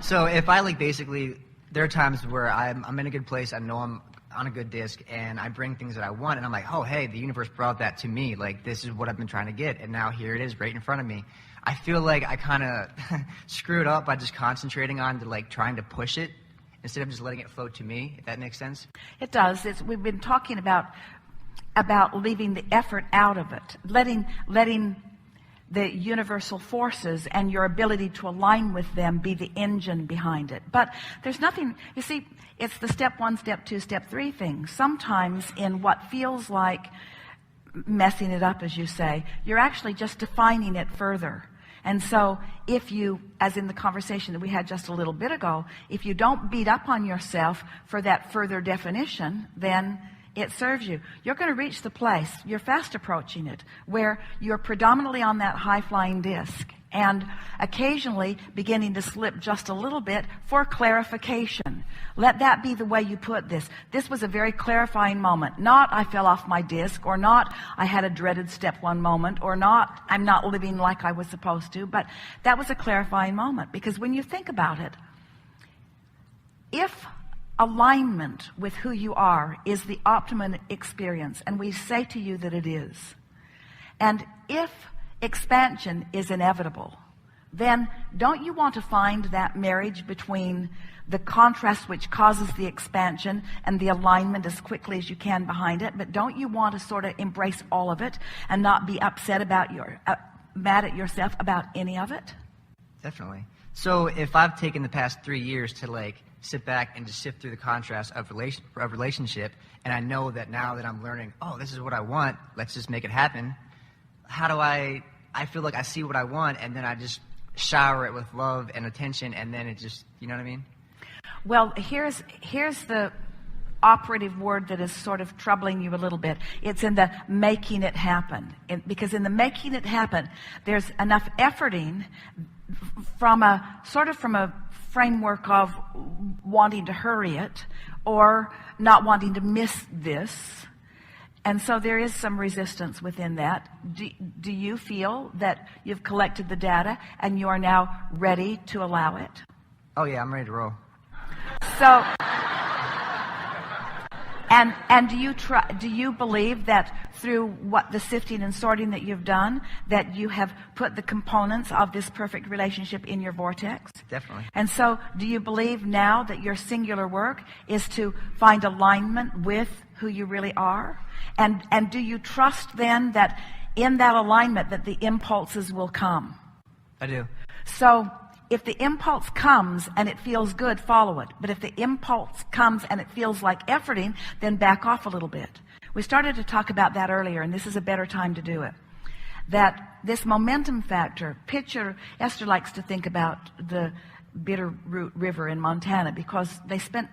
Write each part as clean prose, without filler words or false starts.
So if I basically, there are times where I'm in a good place, I know I'm on a good disc, and I bring things that I want, and I'm like, oh, hey, the universe brought that to me. This is what I've been trying to get, and now here it is right in front of me. I feel like I kind of screwed up by just concentrating on trying to push it instead of just letting it flow to me, if that makes sense. It does. We've been talking about leaving the effort out of it, letting the universal forces and your ability to align with them be the engine behind it. But there's nothing, you see, it's the step 1, step 2, step 3 thing. Sometimes in what feels like messing it up, as you say, you're actually just defining it further. And so if you, as in the conversation that we had just a little bit ago, if you don't beat up on yourself for that further definition, then it serves you. You're going to reach the place, you're fast approaching it, where you're predominantly on that high-flying disc and occasionally beginning to slip just a little bit for clarification. Let that be the way you put this. This was a very clarifying moment. Not I fell off my disc, or not I had a dreaded step 1 moment, or not I'm not living like I was supposed to, but that was a clarifying moment. Because when you think about it, if alignment with who you are is the optimum experience, and we say to you that it is, and if expansion is inevitable, then don't you want to find that marriage between the contrast which causes the expansion and the alignment as quickly as you can behind it? But don't you want to sort of embrace all of it and not be upset about mad at yourself about any of it? Definitely. So if I've taken the past 3 years to sit back and just sift through the contrast of relationship, and I know that now that I'm learning, oh, this is what I want, let's just make it happen. How do I feel like I see what I want, and then I just shower it with love and attention, and then it just, you know what I mean? Well, here's the operative word that is sort of troubling you a little bit. It's in the making it happen. Because in the making it happen, there's enough efforting from a framework of wanting to hurry it or not wanting to miss this. And so there is some resistance within that. Do you feel that you've collected the data and you are now ready to allow it? Oh yeah, I'm ready to roll. So, and do you believe that through what the sifting and sorting that you've done, that you have put the components of this perfect relationship in your vortex? Definitely. And so do you believe now that your singular work is to find alignment with who you really are? And do you trust then that in that alignment that the impulses will come? I do. So if the impulse comes and it feels good, follow it. But if the impulse comes and it feels like efforting, then back off a little bit. We started to talk about that earlier, and this is a better time to do it. That this momentum factor, Esther likes to think about the Bitterroot River in Montana, because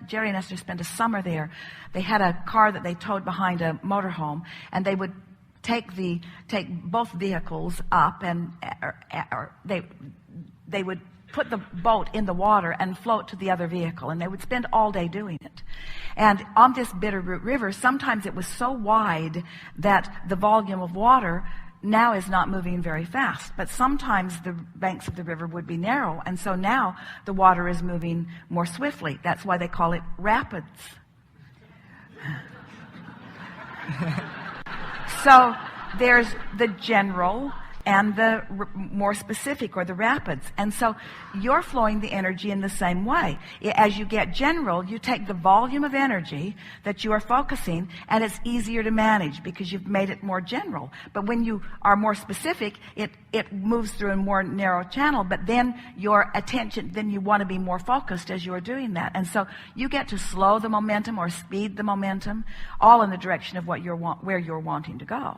Jerry and Esther spent a summer there. They had a car that they towed behind a motorhome, and they would take both vehicles up, and they would put the boat in the water and float to the other vehicle, and they would spend all day doing it. And on this Bitterroot River, sometimes it was so wide that the volume of water now is not moving very fast, but sometimes the banks of the river would be narrow, and so now the water is moving more swiftly. That's why they call it rapids. So there's the general and the more specific, or the rapids. And so you're flowing the energy in the same way. As you get general, you take the volume of energy that you are focusing, and it's easier to manage because you've made it more general. But when you are more specific, it moves through a more narrow channel, but then your attention, then you want to be more focused as you're doing that. And so you get to slow the momentum or speed the momentum, all in the direction of where you're wanting to go.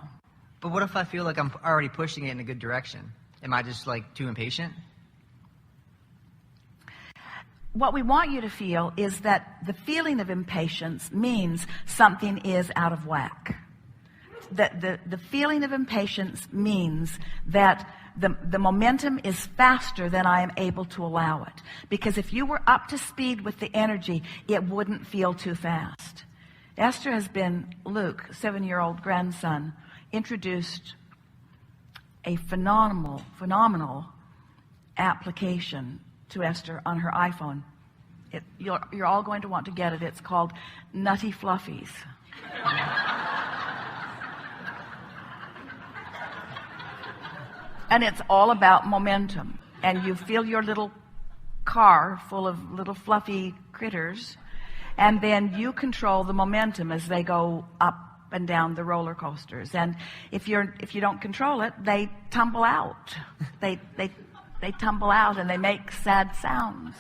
But what if I feel like I'm already pushing it in a good direction? Am I just too impatient? What we want you to feel is that the feeling of impatience means something is out of whack. The feeling of impatience means that the momentum is faster than I am able to allow it. Because if you were up to speed with the energy, it wouldn't feel too fast. Esther has been, Luke, 7-year-old grandson, introduced a phenomenal application to Esther on her iPhone. You're all going to want to get it. It's called Nutty Fluffies. And it's all about momentum. And you fill your little car full of little fluffy critters, and then you control the momentum as they go up and down the roller coasters. And if you don't control it, they tumble out. They tumble out and they make sad sounds.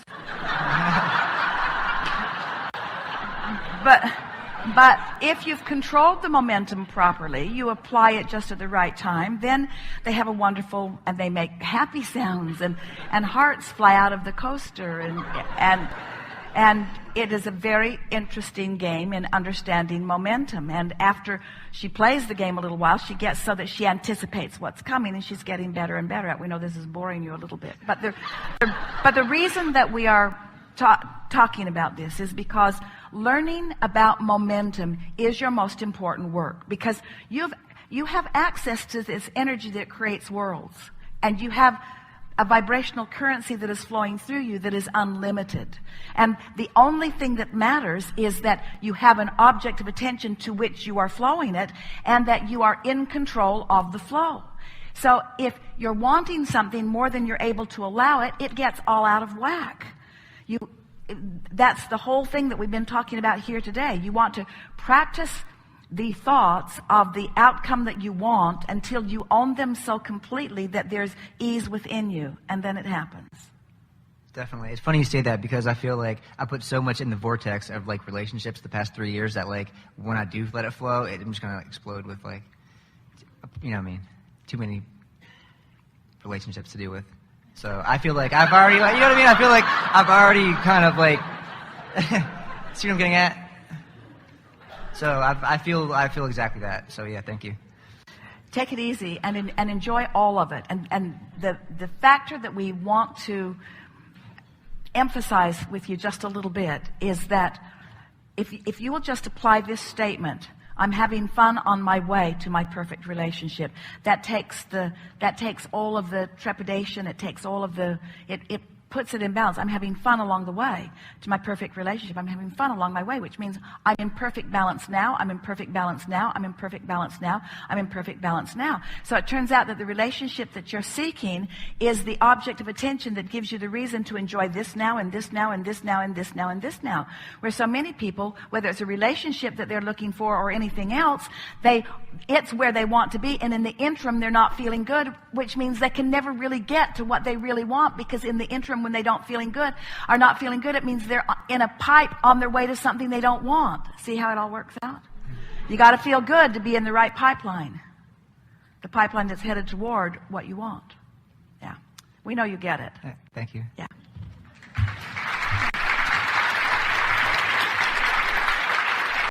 But if you've controlled the momentum properly, you apply it just at the right time, then they have a wonderful, and they make happy sounds, and hearts fly out of the coaster, and it is a very interesting game in understanding momentum. And after she plays the game a little while, she gets so that she anticipates what's coming, and she's getting better and better at it. We know this is boring you a little bit, but the reason that we are talking about this is because learning about momentum is your most important work, because you have access to this energy that creates worlds, and you have a vibrational currency that is flowing through you that is unlimited. And the only thing that matters is that you have an object of attention to which you are flowing it, and that you are in control of the flow. So if you're wanting something more than you're able to allow it, it gets all out of whack. That's the whole thing that we've been talking about here today. You want to practice the thoughts of the outcome that you want until you own them so completely that there's ease within you, and then it happens. Definitely. It's funny you say that, because I feel like I put so much in the vortex of like relationships the past 3 years that like when I do let it flow, I'm just gonna explode with like, you know what I mean, too many relationships to deal with. So I feel like I've already, like, you know what I mean? I feel like I've already kind of like, see what I'm getting at? So I feel exactly that. So yeah, thank you. Take it easy and enjoy all of it. And the factor that we want to emphasize with you just a little bit is that if you will just apply this statement, I'm having fun on my way to my perfect relationship. That takes all of the trepidation. It takes all of it puts it in balance. I'm having fun along the way to my perfect relationship. I'm having fun along my way, which means I'm in perfect balance now. I'm in perfect balance now. I'm in perfect balance now. I'm in perfect balance now. So it turns out that the relationship that you're seeking is the object of attention that gives you the reason to enjoy this now and this now and this now and this now and this now. Where so many people, whether it's a relationship that they're looking for or anything else, it's where they want to be, and in the interim they're not feeling good, which means they can never really get to what they really want, because in the interim, when they are not feeling good, it means they're in a pipe on their way to something they don't want. See how it all works out? You got to feel good to be in the right pipeline, the pipeline that's headed toward what you want. Yeah, we know you get it. Thank you. Yeah.